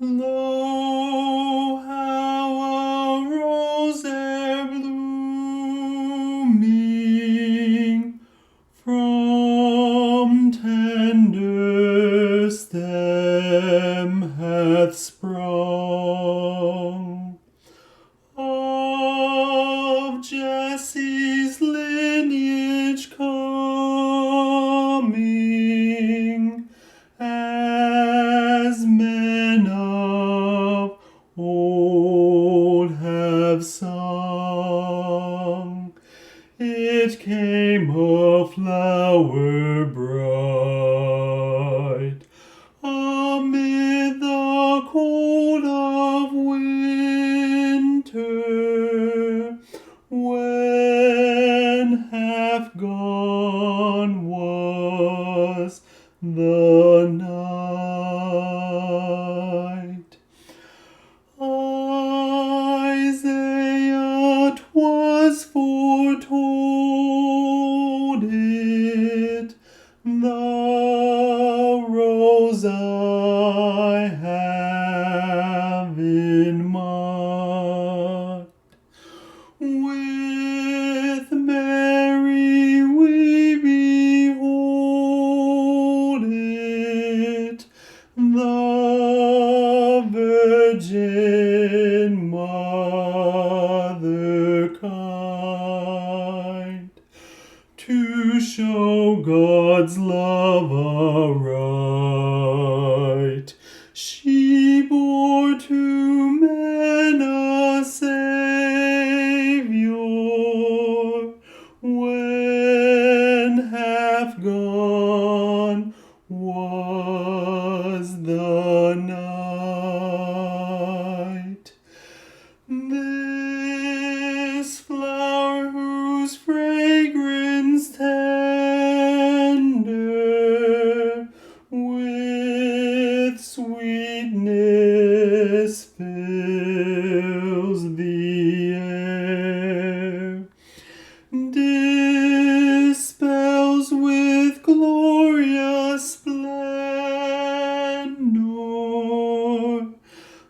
Lo, how a rose there blooming from tender stem hath sprung, of Jesse's lineage coming, as men of old have sung. It came a flower bright amid the cold of winter, when half gone was the night. Isaiah 'twas foretold it, the rose I have in mind. With Mary we behold it, the Virgin Mother kind, to show God's love aright. She bore to men a Savior, when half gone was the night. This flower, whose fragrance tender with sweetness fills the air, dispels with glorious splendor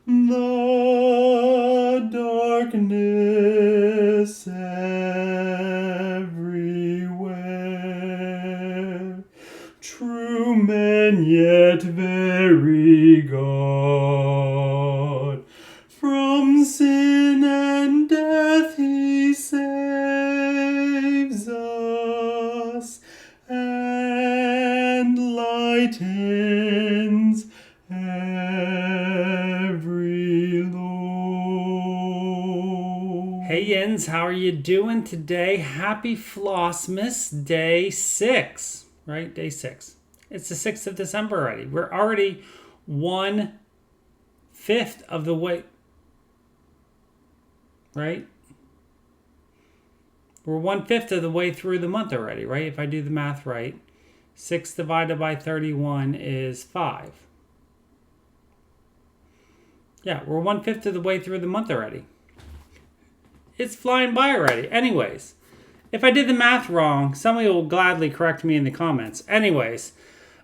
the darkness everywhere. True men, yet very God, from sin and death he saves us, and lightens every load. Hey Yins, how are you doing today? Happy Flossmas Day 6, right? Day 6. It's the 6th of December already. We're already 1/5 of the way, right? We're 1/5 of the way through the month already, right? If I do the math right, 6 divided by 31 is 5. Yeah, we're 1/5 of the way through the month already. It's flying by already. Anyways, if I did the math wrong, somebody will gladly correct me in the comments. Anyways,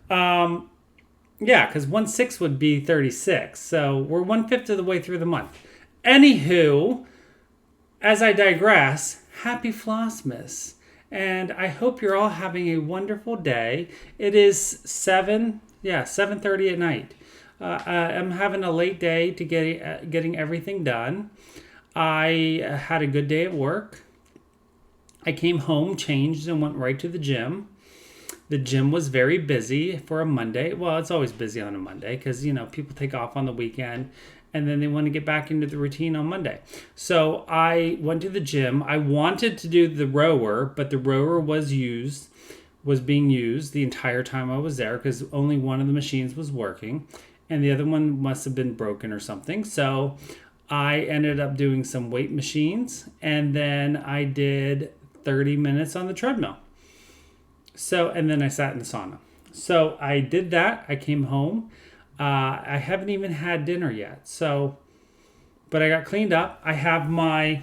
yeah, because 1/6 would be 36. So we're 1/5 of the way through the month. Anywho, as I digress, happy Flossmas. And I hope you're all having a wonderful day. It is 7:30 at night. I'm having a late day to getting everything done. I had a good day at work. I came home, changed, and went right to the gym. The gym was very busy for a Monday. Well, it's always busy on a Monday because, people take off on the weekend and then they want to get back into the routine on Monday. So I went to the gym. I wanted to do the rower, but the rower was being used the entire time I was there because only one of the machines was working and the other one must have been broken or something. So I ended up doing some weight machines and then I did 30 minutes on the treadmill. So, and then I sat in the sauna. So I did that. I came home. I haven't even had dinner yet. So, but I got cleaned up. I have my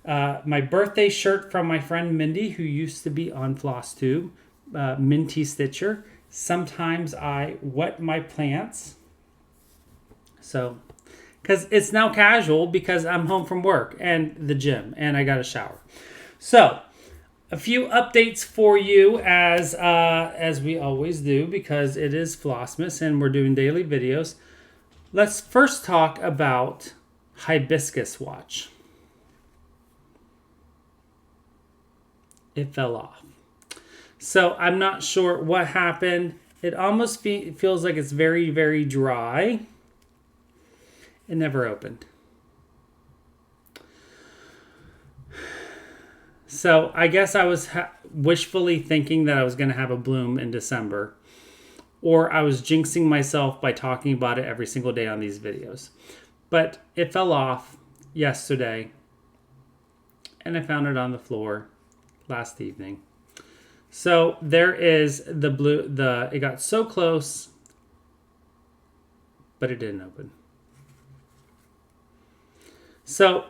birthday shirt from my friend Mindy, who used to be on FlossTube, Minty Stitcher. Sometimes I wet my plants. So, because it's now casual because I'm home from work and the gym and I got a shower. So, a few updates for you as we always do because it is Flossmas and we're doing daily videos. Let's first talk about Hibiscus watch. It fell off. So I'm not sure what happened. It almost feels like it's very, very dry. It never opened. So I guess I was wishfully thinking that I was going to have a bloom in December. Or I was jinxing myself by talking about it every single day on these videos. But it fell off yesterday. And I found it on the floor last evening. So there is the blue, it got so close, but it didn't open. So,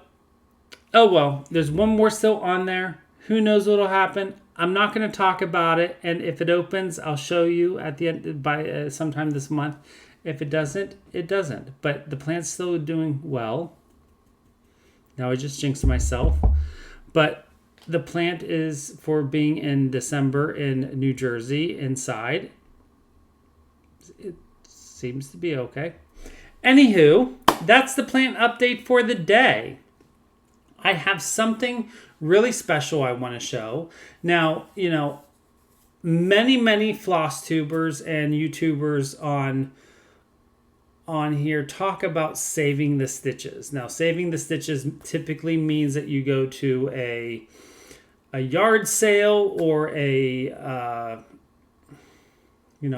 oh well, there's one more still on there. Who knows what'll happen? I'm not going to talk about it, and if it opens, I'll show you at the end by sometime this month. If it doesn't, it doesn't. But the plant's still doing well. Now I just jinxed myself, but the plant is for being in December in New Jersey inside. It seems to be okay. Anywho, that's the plant update for the day. I have something really special I want to show. Now, you know, many floss tubers and YouTubers on here talk about saving the stitches. Now, saving the stitches typically means that you go to a yard sale or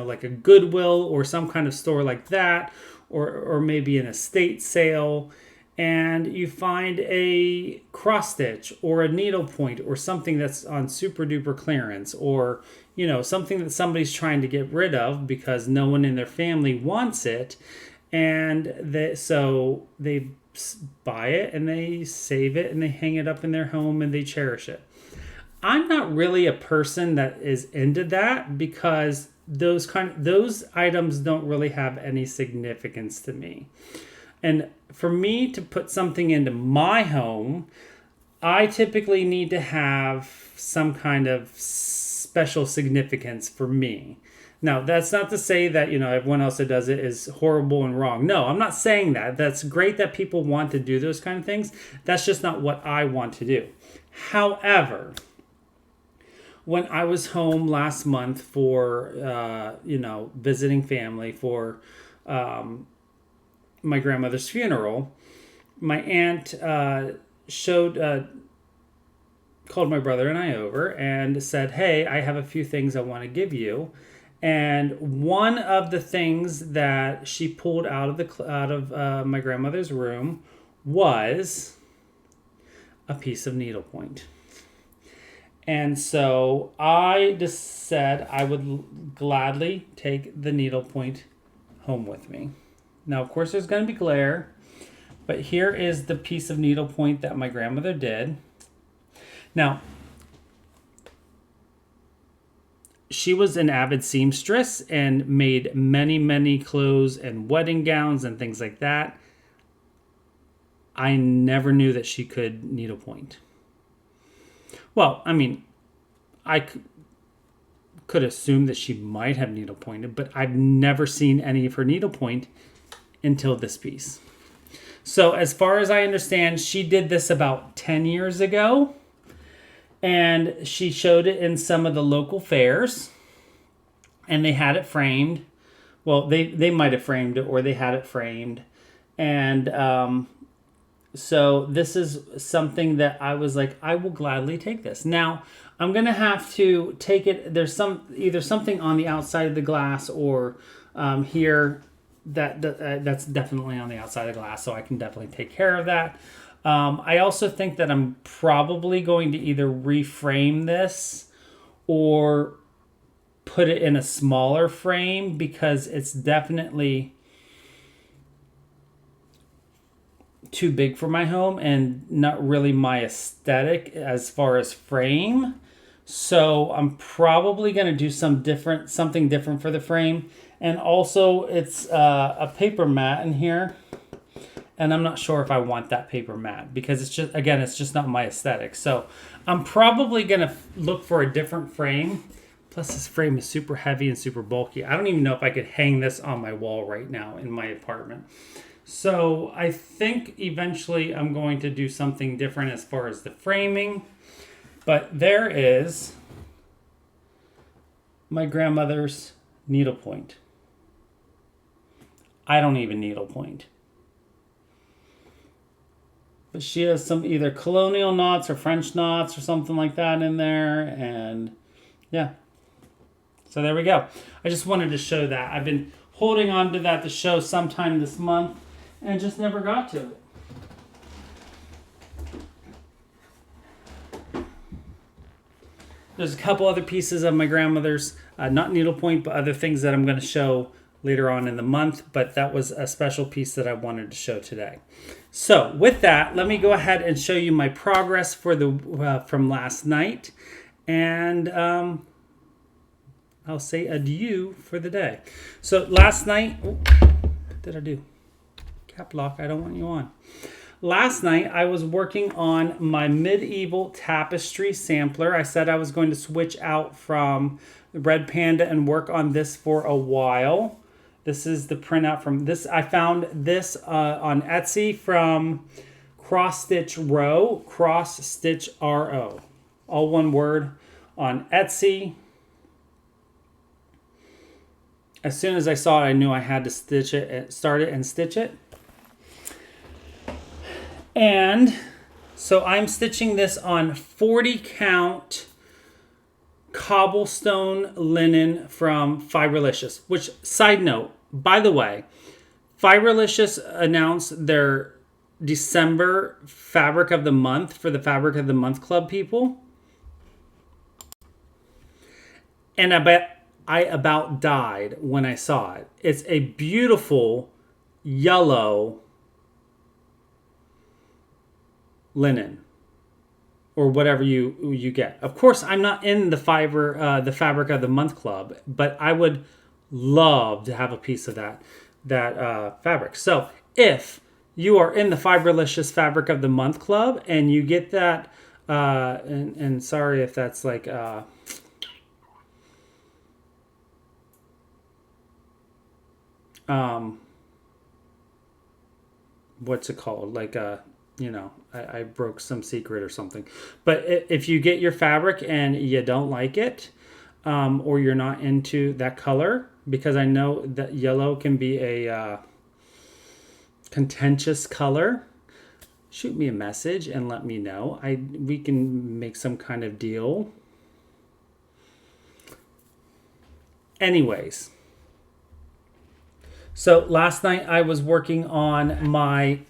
like a Goodwill or some kind of store like that, or maybe an estate sale, and you find a cross stitch or a needlepoint or something that's on super duper clearance, or something that somebody's trying to get rid of because no one in their family wants it, and so they buy it and they save it and they hang it up in their home and they cherish it. I'm not really a person that is into that because those items don't really have any significance to me. And for me to put something into my home, I typically need to have some kind of special significance for me. Now, that's not to say that, everyone else that does it is horrible and wrong. No, I'm not saying that. That's great that people want to do those kind of things. That's just not what I want to do. However, when I was home last month for, visiting family for my grandmother's funeral, my aunt called my brother and I over and said, "Hey, I have a few things I want to give you." And one of the things that she pulled out of my grandmother's room was a piece of needlepoint. And so I just said I would gladly take the needlepoint home with me. Now, of course, there's going to be glare, but here is the piece of needlepoint that my grandmother did. Now, she was an avid seamstress and made many clothes and wedding gowns and things like that. I never knew that she could needlepoint. Well, I mean, I could assume that she might have needlepointed, but I've never seen any of her needlepoint until this piece. So as far as I understand, she did this about 10 years ago, and she showed it in some of the local fairs, and they had it framed. Well, they might have framed it, or they had it framed, and so this is something that I was like, I will gladly take this. Now, I'm going to have to take it. There's either something on the outside of the glass or here that's definitely on the outside of the glass, so I can definitely take care of that. I also think that I'm probably going to either reframe this or put it in a smaller frame because it's definitely too big for my home and not really my aesthetic as far as frame. So I'm probably going to do something different for the frame. And also it's a paper mat in here. And I'm not sure if I want that paper mat because it's just not my aesthetic. So I'm probably going to look for a different frame. Plus this frame is super heavy and super bulky. I don't even know if I could hang this on my wall right now in my apartment. So I think eventually I'm going to do something different as far as the framing. But there is my grandmother's needlepoint. I don't even needlepoint. But she has some either colonial knots or French knots or something like that in there. And yeah. So there we go. I just wanted to show that. I've been holding on to that to show sometime this month and just never got to it. There's a couple other pieces of my grandmother's, not needlepoint, but other things that I'm going to show later on in the month. But that was a special piece that I wanted to show today. So with that, let me go ahead and show you my progress for the from last night. And I'll say adieu for the day. So last night, what did I do? Cap lock, I don't want you on. Last night, I was working on my medieval tapestry sampler. I said I was going to switch out from the Red Panda and work on this for a while. This is the printout from this. I found this on Etsy from Cross Stitch Row, Cross Stitch RO. All one word on Etsy. As soon as I saw it, I knew I had to stitch it, start it and stitch it. And so I'm stitching this on 40 count cobblestone linen from Fiberlicious, which, side note, by the way, Fiberlicious announced their December fabric of the month for the Fabric of the Month Club people. And I about died when I saw it. It's a beautiful yellow linen or whatever you get. Of course, I'm not in the the Fabric of the Month Club, but I would love to have a piece of that fabric. So if you are in the Fiberlicious Fabric of the Month Club and you get that, and sorry if that's like what's it called? Like I broke some secret or something. But if you get your fabric and you don't like it, or you're not into that color, because I know that yellow can be a contentious color, shoot me a message and let me know. We can make some kind of deal. Anyways. So last night I was working on my,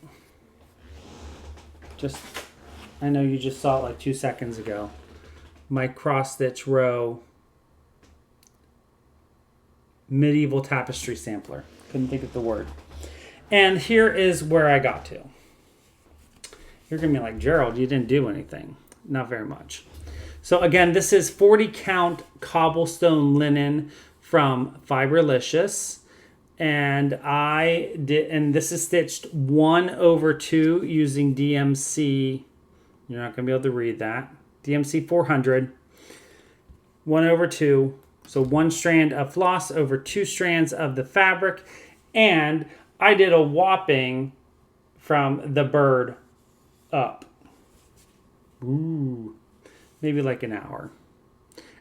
I know you just saw it like 2 seconds ago, my cross stitch row medieval tapestry sampler. Couldn't think of the word. And here is where I got to. You're going to be like, Gerald, you didn't do anything. Not very much. So again, this is 40 count cobblestone linen from Fiberlicious. And this is stitched 1/2 using DMC. You're not going to be able to read that. DMC 400. 1/2. So 1 strand of floss over 2 strands of the fabric. And I did a whopping from the bird up. Ooh. Maybe like an hour.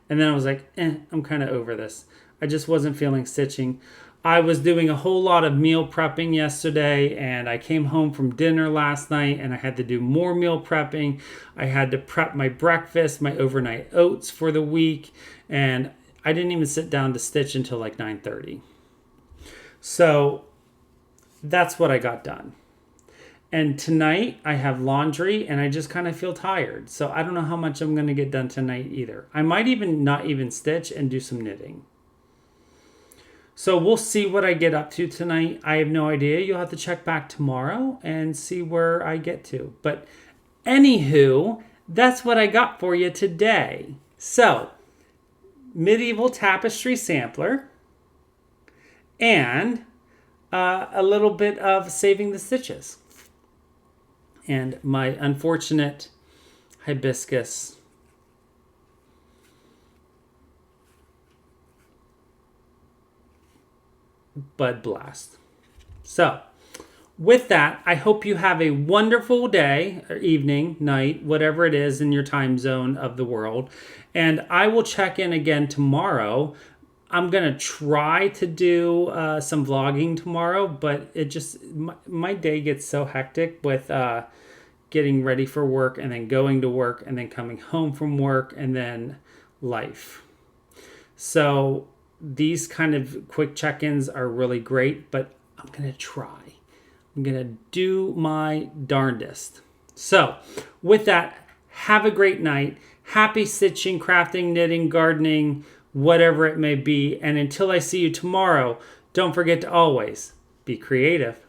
And then I was like, I'm kind of over this. I just wasn't feeling stitching. I was doing a whole lot of meal prepping yesterday, and I came home from dinner last night and I had to do more meal prepping. I had to prep my breakfast, my overnight oats for the week, and I didn't even sit down to stitch until like 9:30. So that's what I got done. And tonight I have laundry and I just kind of feel tired. So I don't know how much I'm going to get done tonight either. I might even not even stitch and do some knitting. So we'll see what I get up to tonight. I have no idea. You'll have to check back tomorrow and see where I get to. But anywho, that's what I got for you today. So, medieval tapestry sampler and a little bit of saving the stitches. And my unfortunate hibiscus bud blast. So, with that, I hope you have a wonderful day or evening, night, whatever it is in your time zone of the world. And I will check in again tomorrow. I'm going to try to do some vlogging tomorrow, but it just, my day gets so hectic with getting ready for work and then going to work and then coming home from work and then life. So these kind of quick check-ins are really great, but I'm going to try. I'm going to do my darndest. So with that, have a great night. Happy stitching, crafting, knitting, gardening, whatever it may be. And until I see you tomorrow, don't forget to always be creative.